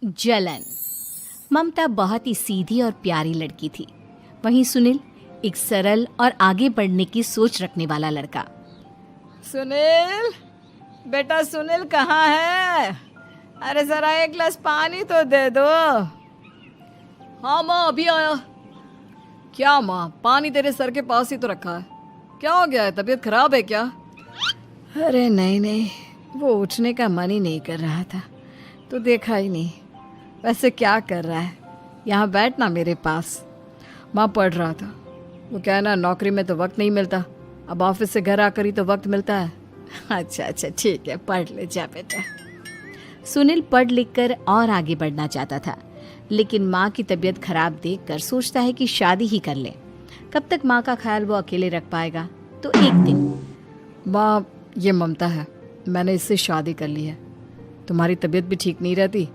जलन। ममता बहुत ही सीधी और प्यारी लड़की थी, वहीं सुनील एक सरल और आगे बढ़ने की सोच रखने वाला लड़का। सुनील, बेटा सुनील कहाँ है? अरे जरा एक गिलास पानी तो दे दो। हाँ माँ, अभी आया। क्या माँ, पानी तेरे सर के पास ही तो रखा है, क्या हो गया है? तबीयत खराब है क्या? अरे नहीं नहीं, वो उठने का मन ही नहीं कर रहा था तो देखा ही नहीं। वैसे क्या कर रहा है? यहाँ बैठना मेरे पास। माँ पढ़ रहा था। वो कहना नौकरी में तो वक्त नहीं मिलता, अब ऑफिस से घर आकर ही तो वक्त मिलता है। अच्छा अच्छा ठीक है, पढ़ ले जा बेटा। सुनील पढ़ लिख कर और आगे बढ़ना चाहता था, लेकिन माँ की तबीयत खराब देखकर सोचता है कि शादी ही कर ले। कब तक माँ का ख्याल वो अकेले रख पाएगा? तो एक दिन, माँ ये ममता है, मैंने इससे शादी कर ली है। तुम्हारी तबीयत भी ठीक नहीं रहती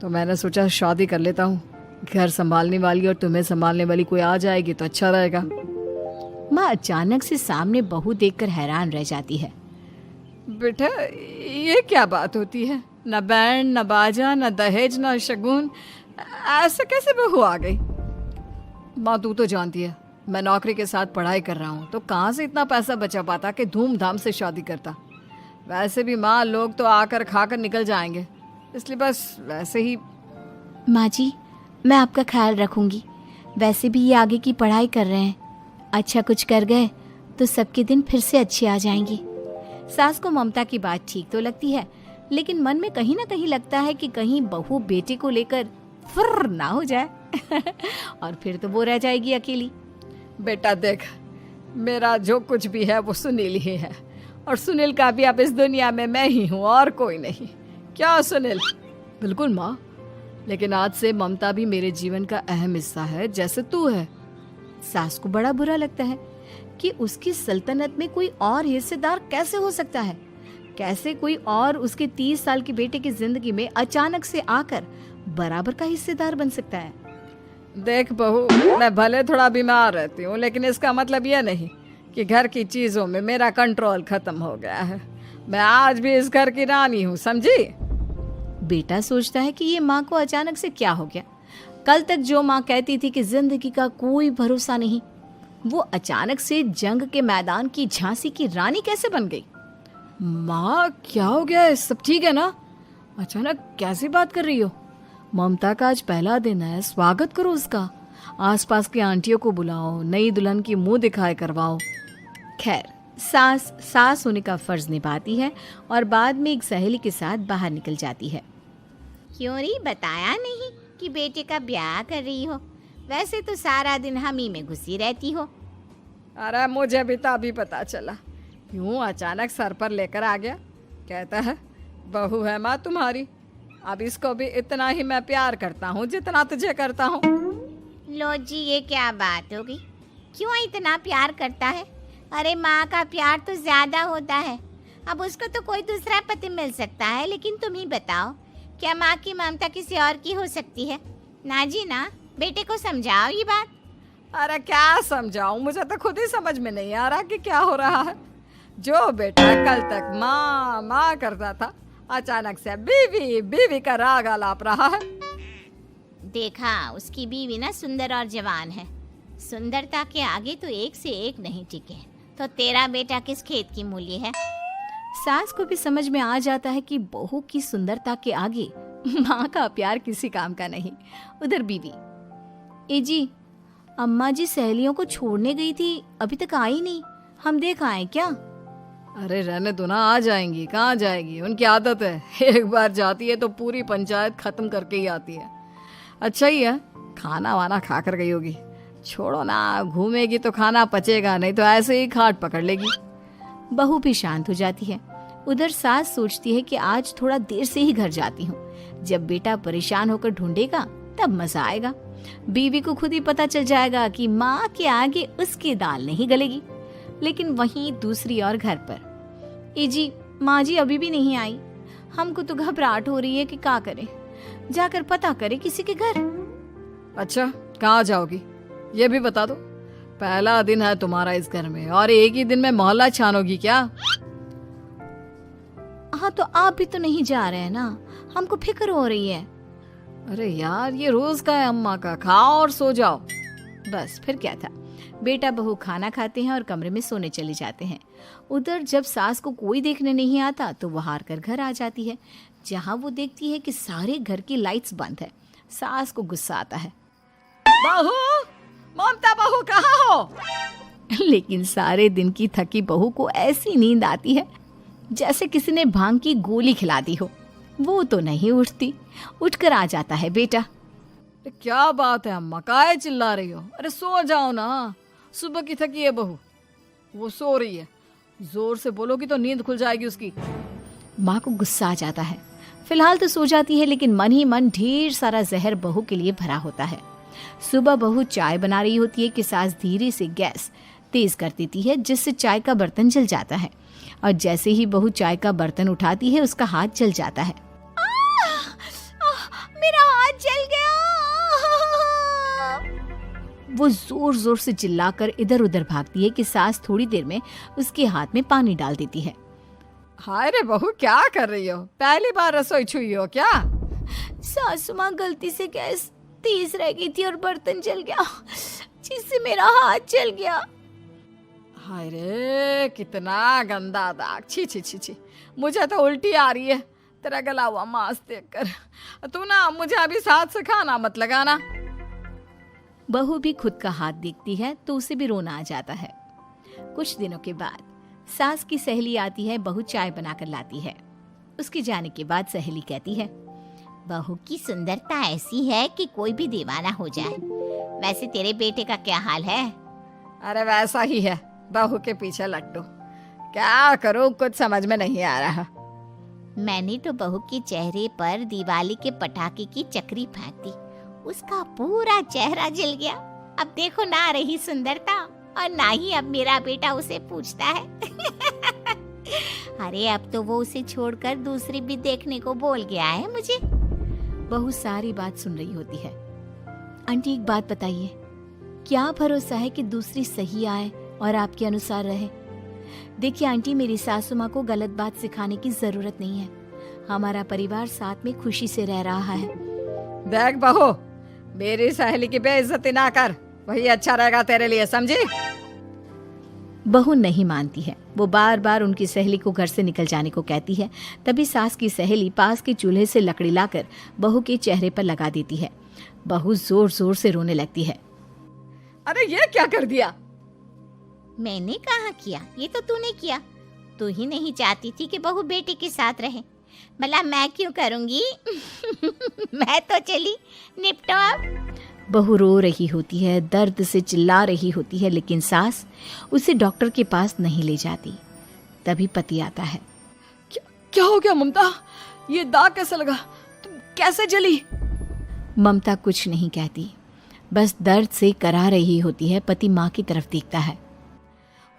तो मैंने सोचा शादी कर लेता हूँ। घर संभालने वाली और तुम्हें संभालने वाली कोई आ जाएगी तो अच्छा रहेगा। माँ अचानक से सामने बहू देखकर हैरान रह जाती है। बेटा ये क्या बात होती है? न बैंड, न बाजा, न दहेज, न शगुन, ऐसे कैसे बहू आ गई? माँ तू तो जानती है मैं नौकरी के साथ पढ़ाई कर रहा हूँ, तो कहाँ से इतना पैसा बचा पाता कि धूमधाम से शादी करता। वैसे भी माँ लोग तो आकर खाकर निकल जाएंगे, इसलिए बस वैसे ही। माँ जी, मैं आपका ख्याल रखूंगी। वैसे भी ये आगे की पढ़ाई कर रहे हैं, अच्छा कुछ कर गए तो सबके दिन फिर से अच्छे आ जाएंगे। सास को ममता की बात ठीक तो लगती है, लेकिन मन में कहीं ना कहीं लगता है कि कहीं बहू बेटे को लेकर फुर्र ना हो जाए और फिर तो वो रह जाएगी अकेली। बेटा देख, मेरा जो कुछ भी है वो सुनील ही है, और सुनील का भी अब इस दुनिया में मैं ही हूँ और कोई नहीं। क्या सुनील? बिल्कुल माँ, लेकिन आज से ममता भी मेरे जीवन का अहम हिस्सा है, जैसे तू है। सास को बड़ा बुरा लगता है कि उसकी सल्तनत में कोई और हिस्सेदार कैसे हो सकता है। कैसे कोई और उसके 30 साल के बेटे की जिंदगी में अचानक से आकर बराबर का हिस्सेदार बन सकता है। देख बहू, मैं भले थोड़ा बीमार रहती हूँ, लेकिन इसका मतलब यह नहीं कि घर की चीजों में मेरा कंट्रोल खत्म हो गया है। मैं आज भी इस घर की रानी हूँ, समझी? बेटा सोचता है कि ये माँ को अचानक से क्या हो गया। कल तक जो माँ कहती थी कि जिंदगी का कोई भरोसा नहीं, वो अचानक से जंग के मैदान की झांसी की रानी कैसे बन गई? माँ क्या हो गया है? सब ठीक है ना? अचानक कैसी बात कर रही हो? ममता का आज पहला दिन है, स्वागत करो उसका। आसपास की आंटियों को बुलाओ, नई दुल्हन की मुंह दिखाए करवाओ। खैर, सास होने का फर्ज निभाती है और बाद में एक सहेली के साथ बाहर निकल जाती है। क्यों नहीं बताया नहीं कि बेटे का ब्याह कर रही हो? वैसे तो सारा दिन हम ही में घुसी रहती हो। अरे मुझे भी तो अभी पता चला, यूं अचानक सर पर लेकर आ गया। कहता है बहू है माँ तुम्हारी, अब इसको भी इतना ही मैं प्यार करता हूँ जितना तुझे करता हूँ। लो जी, ये क्या बात होगी? क्यों इतना प्यार करता है? अरे माँ का प्यार तो ज्यादा होता है। अब उसको तो कोई दूसरा पति मिल सकता है, लेकिन तुम ही बताओ, क्या माँ की ममता किसी और की हो सकती है? ना जी ना, बेटे को समझाओ ये बात। अरे क्या समझाऊं, मुझे तो खुद ही समझ में नहीं आ रहा कि क्या हो रहा है। जो बेटा कल तक माँ माँ करता था, अचानक से बीवी बीवी का राग आलाप रहा है। देखा, उसकी बीवी ना सुंदर और जवान है। सुंदरता के आगे तो एक से एक नहीं टिके, तो तेरा बेटा किस खेत की मूली है? सास को भी समझ में आ जाता है कि बहू की सुंदरता के आगे माँ का प्यार किसी काम का नहीं। उधर बीवी, ए जी, अम्मा जी सहेलियों को छोड़ने गई थी, अभी तक आई नहीं, हम देख आए क्या? अरे रहने दो ना, आ जाएंगी। कहाँ जाएगी, उनकी आदत है, एक बार जाती है तो पूरी पंचायत खत्म करके ही आती है। अच्छा ही है, खाना वाना खा कर गई होगी। छोड़ो ना, घूमेगी तो खाना पचेगा नहीं तो ऐसे ही खाट पकड़ लेगी। बहू भी शांत हो जाती है। उधर सास सोचती है कि आज थोड़ा देर से ही घर जाती हूँ, जब बेटा परेशान होकर ढूंढेगा तब मजा आएगा। बीवी को खुद ही पता चल जाएगा कि माँ के आगे उसकी दाल नहीं गलेगी। लेकिन वहीं दूसरी ओर घर पर, ए जी, माँ जी अभी भी नहीं आई, हमको तो घबराहट हो रही है कि क्या करें, जाकर पता करें किसी के घर। अच्छा, कहाँ जाओगी ये भी बता दो। पहला दिन है तुम्हारा इस घर में और एक ही दिन में मोहल्ला छानोगी क्या? हाँ, तो आप भी तो नहीं जा रहे हैं ना, हमको फिक्र हो रही है। अरे यार, ये रोज का है अम्मा का, खाओ और सो जाओ। बस फिर क्या था। बेटा बहू खाना खाते हैं और कमरे में सोने चले जाते हैं। उधर जब सास को कोई देखने नहीं आता तो वो हार कर घर आ जाती है, जहाँ वो देखती है कि सारे घर की लाइट्स बंद है। सास को गुस्सा आता है। बहू, ममता बहू कहाँ हो? लेकिन सारे दिन की थकी बहू को ऐसी नींद आती है जैसे किसी ने भांग की गोली खिला दी हो। वो तो नहीं उठती। उठकर आ जाता है बेटा। क्या बात है अम्मा, काहे चिल्ला रही हो? अरे सो जाओ ना, सुबह की थकी है बहू, वो सो रही है। जोर से बोलोगी तो नींद खुल जाएगी उसकी। माँ को गुस्सा आ जाता है। फिलहाल तो सो जाती है, लेकिन मन ही मन ढेर सारा जहर बहू के लिए भरा होता है। सुबह बहू चाय बना रही होती है कि सास धीरे से गैस तेज कर देती है, जिससे चाय का बर्तन जल जाता है। और जैसे ही बहू चाय का बर्तन उठाती है उसका हाथ जल जाता है। मेरा हाथ जल गया। वो जोर जोर से चिल्लाकर इधर उधर भागती है कि सास थोड़ी देर में उसके हाथ में पानी डाल देती है। हाय रे बहू, क्या कर रही हो? पहली बार रसोई छुई हो क्या? सासू माँ गलती से गैस तेज रह गई थी और बर्तन जल गया, जिससे मेरा हाथ जल गया। हाय रे, कितना गंदा दाग। छी छी छी छी, मुझे तो उल्टी आ रही है तेरा गला हुआ मांस देखकर। तू ना मुझे अभी साथ से खाना मत लगाना। बहू भी खुद का हाथ देखती है तो उसे भी रोना आ जाता है। कुछ दिनों के बाद सास की सहेली आती है। बहू चाय बनाकर लाती है। उसके जाने के बाद सहेली कहती है, बहू की सुंदरता ऐसी है कि कोई भी दीवाना हो जाए। वैसे तेरे बेटे का क्या हाल है? अरे वैसा ही है, बहू के पीछे लट्टू। क्या करूं, कुछ समझ में नहीं आ रहा। मैंने तो बहू के चेहरे पर दिवाली के पटाखे की चक्री फेंक दी, उसका पूरा चेहरा जल गया। अब देखो ना रही सुंदरता, और ना ही अब मेरा बेटा उसे पूछता है। अरे अब तो वो उसे छोड़कर दूसरी भी देखने को बोल गया है मुझे। बहू सारी बात सुन रही होती है। आंटी एक बात बताइए, क्या भरोसा है कि दूसरी सही आए और आपके अनुसार रहे? देखिए आंटी, मेरी सासू माँ को गलत बात सिखाने की जरूरत नहीं है। हमारा परिवार साथ में खुशी से रह रहा है। देख बहू, मेरी सहेली की बेइज्जती ना कर, वही अच्छा रहेगा तेरे लिए, समझी? बहू नहीं मानती है। वो बार बार उनकी सहेली को घर से निकल जाने को कहती है। तभी सास की सहेली पास के चूल्हे से लकड़ी लाकर बहू के चेहरे पर लगा देती है। बहू जोर जोर से रोने लगती है। अरे ये क्या कर दिया? मैंने कहाँ किया, ये तो तूने किया। तू ही नहीं चाहती थी कि बहू बेटे के साथ रहे, भला मैं क्यों करूंगी? मैं तो चली, निपटो अब। बहू रो रही होती है, दर्द से चिल्ला रही होती है, लेकिन सास उसे डॉक्टर के पास नहीं ले जाती। तभी पति आता है। क्या हो गया ममता? ये दाग कैसे लगा? तुम कैसे जली? ममता कुछ नहीं कहती, बस दर्द से करा रही होती है। पति माँ की तरफ देखता है।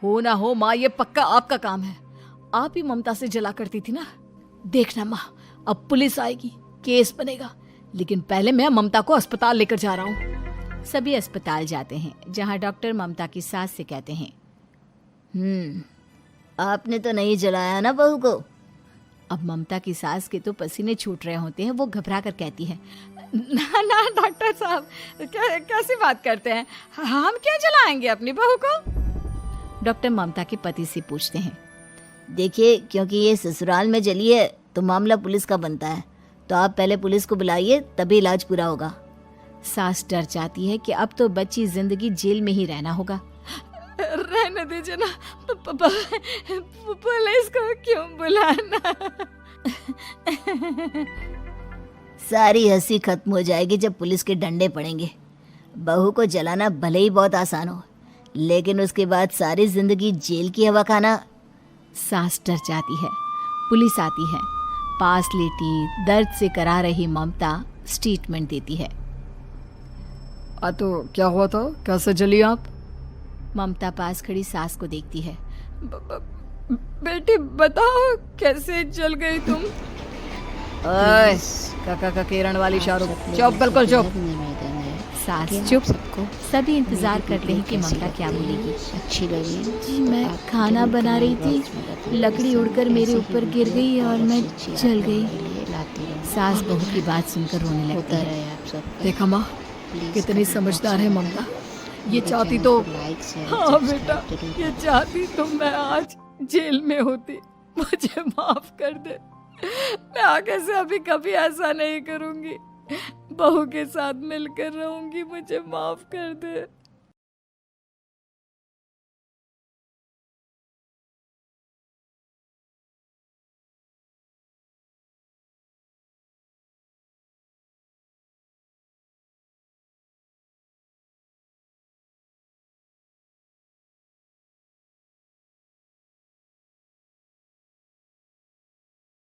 हो ना हो माँ, ये पक्का आपका काम है। आप ही ममता से जला करती थी ना। देखना माँ, अब पुलिस आएगी, केस बनेगा, लेकिन पहले मैं ममता को अस्पताल लेकर जा रहा हूँ। सभी अस्पताल जाते हैं, जहाँ डॉक्टर ममता की सास से कहते हैं, आपने तो नहीं जलाया ना बहू को? अब ममता की सास के तो पसीने छूट रहे होते हैं। वो घबरा कर कहती है, ना ना डॉक्टर साहब, कैसी बात करते हैं? हम क्या जलाएंगे अपनी बहू को? डॉक्टर ममता के पति से पूछते हैं, देखिए, क्योंकि ये ससुराल में जली है तो मामला पुलिस का बनता है, तो आप पहले पुलिस को बुलाइए, तभी इलाज पूरा होगा। सास डर जाती है कि अब तो बच्ची जिंदगी जेल में ही रहना होगा। रहने दीजिए ना, पुलिस को क्यों बुलाना? सारी हंसी खत्म हो जाएगी जब पुलिस के डंडे पड़ेंगे। बहू को जलाना भले ही बहुत आसान हो, लेकिन उसके बाद सारी जिंदगी जेल की हवा खाना। सास डर जाती है। पुलिस आती है। पास लेटी दर्द से करा रही ममता स्टेटमेंट देती है। तो क्या हुआ था? कैसे जली आप? ममता पास खड़ी सास को देखती है। बेटी बताओ, कैसे जल गई तुम? काका का किरण वाली शाहरुख, चुप, बिल्कुल चुप। सास चुप। सभी इंतजार करते हैं कि ममता क्या बोलेगी। अच्छी लगी जी, मैं खाना बना रही थी, लकड़ी उड़कर मेरे ऊपर गिर गई और मैं जल गई। सास बहू की बात सुनकर रोने लगती है। देखा माँ, कितनी समझदार है ममता। ये चाहती तो, हाँ बेटा, ये चाहती तो मैं आज जेल में होती। मुझे माफ कर दे। मैं आगे से अभी कभी ऐसा नहीं करूंगी। बहू के साथ मिलकर रहूंगी। मुझे माफ कर दे।